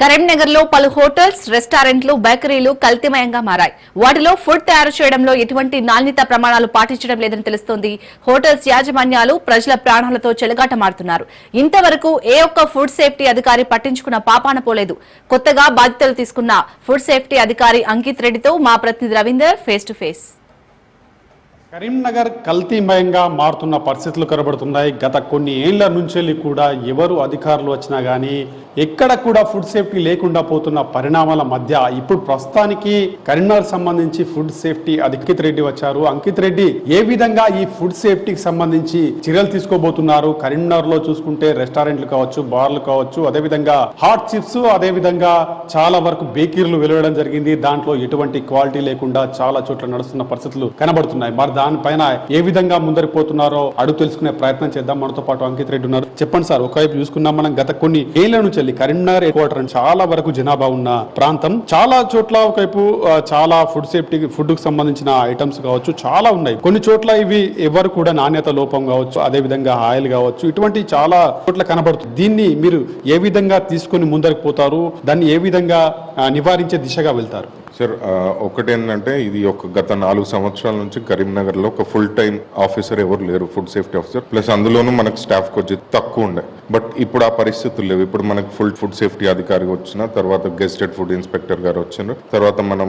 కరీంనగర్లో పలు హోటల్స్, రెస్టారెంట్లు, బేకరీలు కల్తీమయంగా మారాయి. వాటిలో ఫుడ్ తయారు చేయడంలో ఎటువంటి నాణ్యత ప్రమాణాలు పాటించడం లేదని తెలుస్తోంది. హోటల్స్ యాజమాన్యాలు ప్రజల ప్రాణాలతో చెలగాటమాడుతున్నారు. ఇంతవరకు ఏ ఒక్క ఫుడ్ సేఫ్టీ అధికారి పట్టించుకున్న పాపాన పోలేదు. కొత్తగా బాధ్యతలు తీసుకున్న ఫుడ్ సేఫ్టీ అధికారి అంకిత్ రెడ్డితో మా ప్రతినిధి Ravinder face to face. Karimnagar కల్తీమయంగా మారుతున్న పరిస్థితులు కనబడుతున్నాయి. గత కొన్ని ఏళ్ల నుంచి కూడా ఎవరు అధికారులు వచ్చినా కానీ ఎక్కడ కూడా ఫుడ్ సేఫ్టీ లేకుండా పోతున్న పరిణామాల మధ్య ఇప్పుడు ప్రస్తుతానికి కరీంనగర్ సంబంధించి ఫుడ్ సేఫ్టీ అంకిత్ రెడ్డి వచ్చారు. అంకిత్ రెడ్డి ఏ విధంగా ఈ ఫుడ్ సేఫ్టీకి సంబంధించి చర్యలు తీసుకోబోతున్నారు? కరీంనగర్ లో చూసుకుంటే రెస్టారెంట్లు కావచ్చు, బార్లు కావచ్చు, అదేవిధంగా హాట్ చిప్స్, అదేవిధంగా చాలా వరకు బేకరీలు వెలువడం జరిగింది. దాంట్లో ఎటువంటి క్వాలిటీ లేకుండా చాలా చోట్ల నడుస్తున్న పరిస్థితులు కనబడుతున్నాయి. మరి దానిపైన ఏ విధంగా ముందరికి పోతున్నారో అడుగు తెలుసుకునే ప్రయత్నం చేద్దాం. మనతో పాటు అంకిత్ రెడ్డి ఉన్నారు. చెప్పండి సార్, ఒకవైపు చూసుకున్నాం మనం గత కొన్ని ఏళ్ల నుంచి కరీంనగర్ హెడ్క్వార్టర్ చాలా వరకు జనాభా ఉన్న ప్రాంతం. చాలా చోట్ల ఒకవైపు చాలా ఫుడ్ సేఫ్టీ, ఫుడ్ కు సంబంధించిన ఐటమ్స్ కావచ్చు చాలా ఉన్నాయి. కొన్ని చోట్ల ఇవి ఎవరు కూడా నాణ్యత లోపం కావచ్చు, అదే విధంగా ఆయిల్ కావచ్చు, ఇటువంటి చాలా చోట్ల కనబడుతుంది. దీన్ని మీరు ఏ విధంగా తీసుకొని ముందరికి పోతారు? దాన్ని ఏ విధంగా నివారించే దిశగా వెళ్తారు? సార్, ఒకటి ఏంటంటే ఇది ఒక గత 4 సంవత్సరాల నుంచి కరీంనగర్లో ఒక ఫుల్ టైం ఆఫీసర్ ఎవరు లేరు, ఫుడ్ సేఫ్టీ ఆఫీసర్. ప్లస్ అందులోనూ మనకు స్టాఫ్ కొంచెం తక్కువ ఉండే. బట్ ఇప్పుడు ఆ పరిస్థితులు లేవు. ఇప్పుడు మనకు ఫుడ్ సేఫ్టీ అధికారి వచ్చిన తర్వాత గెస్టెడ్ ఫుడ్ ఇన్స్పెక్టర్ గారు వచ్చినారు. తర్వాత మనం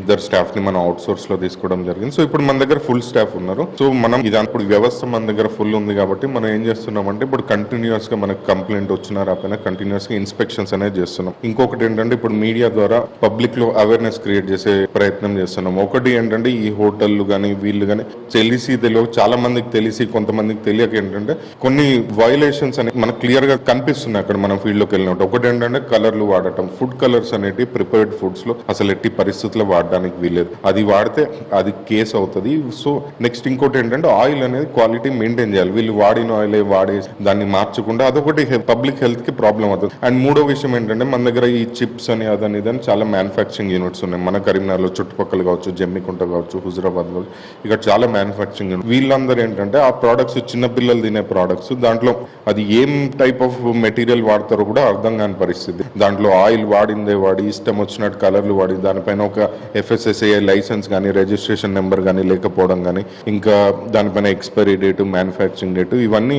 ఇద్దరు స్టాఫ్ ని మనం అవుట్ సోర్స్ లో తీసుకోవడం జరిగింది. సో ఇప్పుడు మన దగ్గర ఫుల్ స్టాఫ్ ఉన్నారు. సో మనం ఇది ఇప్పుడు వ్యవస్థ మన దగ్గర ఫుల్ ఉంది కాబట్టి మనం ఏం చేస్తున్నామంటే ఇప్పుడు కంటిన్యూస్ గా మనకు కంప్లైంట్ వచ్చినా రాకపోయినా కంటిన్యూస్ గా ఇన్స్పెక్షన్స్ అనేది చేస్తున్నాం. ఇంకొకటి ఏంటంటే ఇప్పుడు మీడియా ద్వారా పబ్లిక్ లో అవేర్నెస్ క్రియేట్ చేసే ప్రయత్నం చేస్తున్నాం. ఒకటి ఏంటంటే ఈ హోటళ్లు కానీ వీళ్ళు కానీ తెలియదు, చాలా మందికి తెలిసి కొంతమందికి తెలియక ఏంటంటే కొన్ని వయలేషన్స్ అనేవి మనకు క్లియర్ గా కనిపిస్తున్నాయి అక్కడ మనం ఫీల్డ్ లోకి వెళ్ళినట్టు. ఒకటి ఏంటంటే కలర్లు వాడటం, ఫుడ్ కలర్స్ అనేవి ప్రిపేర్డ్ ఫుడ్స్ లో అసలు ఎట్టి పరిస్థితుల్లో వాడడానికి వీలేదు. అది వాడితే అది కేసు అవుతుంది. సో నెక్స్ట్ ఇంకోటి ఏంటంటే ఆయిల్ అనేది క్వాలిటీ మెయింటైన్ చేయాలి. వీళ్ళు వాడిన ఆయిల్ వాడేసి దాన్ని మార్చకుండా అదొకటి పబ్లిక్ హెల్త్ కి ప్రాబ్లం అవుతుంది. అండ్ మూడో విషయం ఏంటంటే మన దగ్గర ఈ చిప్స్ అని అదని ఇదని చాలా మ్యానుఫ్యాక్చరింగ్ యూనిట్స్ ఉన్నాయి. మన కరీంనగర్లో చుట్టుపక్కల కావచ్చు, జమ్మికుంట కావచ్చు, హుజురాబాద్ కావచ్చు, ఇక్కడ చాలా మ్యానుఫ్యాక్చరింగ్ యూనిట్. వీళ్ళందరూ ఏంటంటే ఆ ప్రోడక్ట్స్ చిన్న పిల్లలు తినే ప్రోడక్ట్స్, దాంట్లో అది ఏం టైప్ ఆఫ్ మెటీరియల్ వాడతారో కూడా అర్థం కాని పరిస్థితి. దాంట్లో ఆయిల్ వాడిందే వాడి ఇష్టం వచ్చినట్టు కలర్లు వాడి దానిపైన ఒక FSSAI లైసెన్స్ కానీ రిజిస్ట్రేషన్ నెంబర్ కానీ లేకపోవడం కానీ, ఇంకా దానిపైన ఎక్స్పైరీ డేటు, మ్యానుఫ్యాక్చరింగ్ డేటు ఇవన్నీ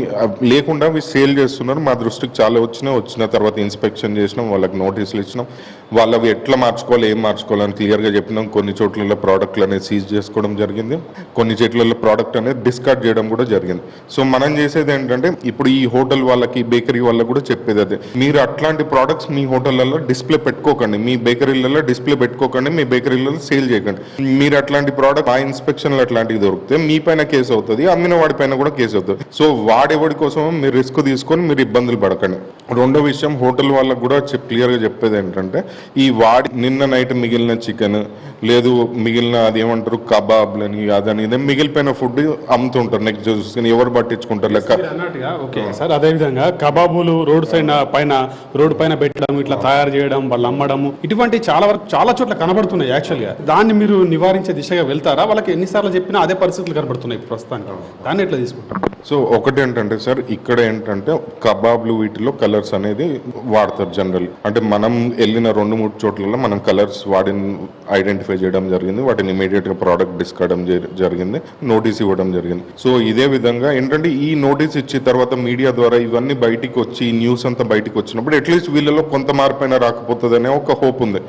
లేకుండా సేల్ చేస్తున్నారు. మా దృష్టికి చాలా వచ్చిన తర్వాత ఇన్స్పెక్షన్ చేసినాం, వాళ్ళకి నోటీసులు ఇచ్చినాం. వాళ్ళవి ఎట్లా మార్చుకోవాలి, ఏం మార్చుకోవాలని క్లియర్గా చెప్పినాం. కొన్ని చోట్ల ప్రోడక్ట్లు అనేది సీజ్ చేసుకోవడం జరిగింది, కొన్ని చోట్ల ప్రోడక్ట్ అనేది డిస్కార్డ్ చేయడం కూడా జరిగింది. సో మనం చేసేది ఏంటంటే ఇప్పుడు ఈ హోటల్ వాళ్ళకి, బేకరీ వాళ్ళకి కూడా చెప్పేది అదే, మీరు అట్లాంటి ప్రోడక్ట్స్ మీ హోటళ్లలో డిస్ప్లే పెట్టుకోకండి, మీ బేకరీలలో డిస్ప్లే పెట్టుకోకండి, మీ బేకరీలలో సేల్ చేయకండి. మీరు అట్లాంటి ప్రోడక్ట్ ఆ ఇన్స్పెక్షన్లు అట్లాంటివి దొరికితే మీ పైన కేసు అవుతుంది, అమ్మిన వాడి పైన కూడా కేసు అవుతుంది. సో వాడెవడి కోసం మీరు రిస్క్ తీసుకొని మీరు ఇబ్బందులు పడకండి. రెండో విషయం, హోటల్ వాళ్ళకు కూడా క్లియర్గా చెప్పేది ఏంటంటే ఈ వాడి నిన్న నైట్ మిగిలిన చికెన్ లేదు, మిగిలిన అది ఏమంటారు కబాబ్లని అదని ఇదే మిగిలిపోయిన ఫుడ్ అమ్ముతుంటారు. నెక్స్ట్ చూసుకుని ఎవరు పట్టించుకుంటారు లెక్క అన్నట్టుగా. ఓకే సార్, అదేవిధంగా కబాబులు రోడ్ పైన పెట్టడం, ఇట్లా తయారు చేయడం, వాళ్ళు అమ్మడము, ఇటువంటి చాలా వరకు చాలా చోట్ల కనబడుతున్నాయి. యాక్చువల్గా దాన్ని మీరు నివారించే దిశగా వెళ్తారా? వాళ్ళకి ఎన్నిసార్లు చెప్పినా అదే పరిస్థితులు కనబడుతున్నాయి ప్రస్తుతానికి. దాన్ని ఎట్లా తీసుకుంటారు? సో ఒకటి ఏంటంటే సార్, ఇక్కడ ఏంటంటే కబాబ్లు వీటిలో కలర్స్ అనేది వాడతారు జనరల్. అంటే మనం వెళ్ళిన 2-3 చోట్లలో మనం కలర్స్ వాడిని ఐడెంటిఫై చేయడం జరిగింది. వాటిని ఇమీడియట్ గా ప్రోడక్ట్ డిస్కార్డ్ జరిగింది, నోటీస్ ఇవ్వడం జరిగింది. సో ఇదే విధంగా ఏంటంటే ఈ నోటీస్ ఇచ్చిన తర్వాత మీడియా ద్వారా ఇవన్నీ బయటికి వచ్చి న్యూస్ అంతా బయటకు వచ్చినప్పుడు అట్లీస్ట్ వీళ్ళలో కొంత మార్పైనా రాకపోతుంది అనే ఒక హోప్ ఉంది.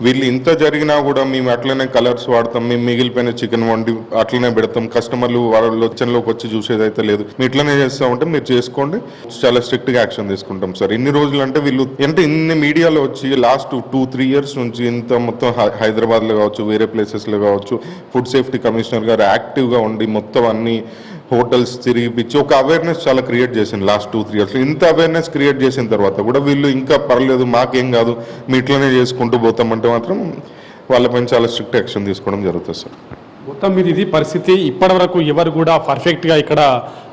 వీళ్ళు ఇంత జరిగినా కూడా మేము అట్లనే కలర్స్ వాడతాం, మేము మిగిలిపోయిన చికెన్ వండి అట్లనే పెడతాం, కస్టమర్లు వాళ్ళ కిచెన్లోకి వచ్చి చూసేదైతే లేదు, మీరు ఇట్లనే చేస్తామంటే మీరు చేసుకోండి, చాలా స్ట్రిక్ట్ గా యాక్షన్ తీసుకుంటాం సార్. ఇన్ని రోజులు అంటే వీళ్ళు ఇన్ని మీడియాలో వచ్చి లాస్ట్ 2-3 ఇయర్స్ నుంచి ఇంత మొత్తం హైదరాబాద్ లో కావచ్చు, వేరే ప్లేసెస్ లో కావచ్చు, ఫుడ్ సేఫ్టీ కమిషనర్ గారు యాక్టివ్ గా ఉండి మొత్తం అన్ని హోటల్స్ తిరిగిపించి ఒక అవేర్నెస్ చాలా క్రియేట్ చేసింది లాస్ట్ 2-3 ఇయర్స్. ఇంత అవేర్నెస్ క్రియేట్ చేసిన తర్వాత కూడా వీళ్ళు ఇంకా పర్లేదు, మాకేం కాదు, మీ ఇట్లనే చేసుకుంటూ పోతామంటే మాత్రం వాళ్ళపైన చాలా స్ట్రిక్ట్ యాక్షన్ తీసుకోవడం జరుగుతుంది సార్. మొత్తం మీద ఇది పరిస్థితి. ఇప్పటి వరకు ఎవరు కూడా పర్ఫెక్ట్గా ఇక్కడ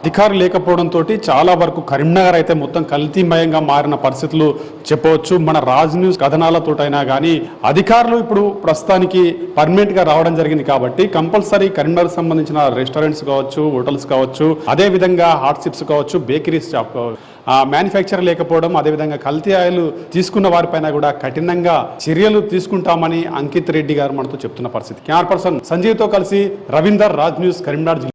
అధికారులు లేకపోవడంతో చాలా వరకు కరీంనగర్ అయితే మొత్తం కల్తీమయంగా మారిన పరిస్థితులు చెప్పవచ్చు. మన రాజ్ న్యూస్ కథనాలతోటైనా కానీ అధికారులు ఇప్పుడు ప్రస్తుతానికి పర్మనెంట్ గా రావడం జరిగింది కాబట్టి కంపల్సరీ కరీంనగర్ సంబంధించిన రెస్టారెంట్స్ కావచ్చు, హోటల్స్ కావచ్చు, అదే విధంగా హాట్ చిప్స్ కావచ్చు, బేకరీస్ షాప్ కావచ్చు, మ్యానుఫ్యాక్చర్ లేకపోవడం, అదేవిధంగా కల్తీ ఆయిల్ తీసుకున్న వారిపైన కూడా కఠినంగా చర్యలు తీసుకుంటామని అంకిత్ రెడ్డి గారు మనతో చెప్తున్న పరిస్థితి. కెమెరా పర్సన్ సంజీవ్తో కలిసి రవీందర్, రాజ్ న్యూస్, కరీంనగర్.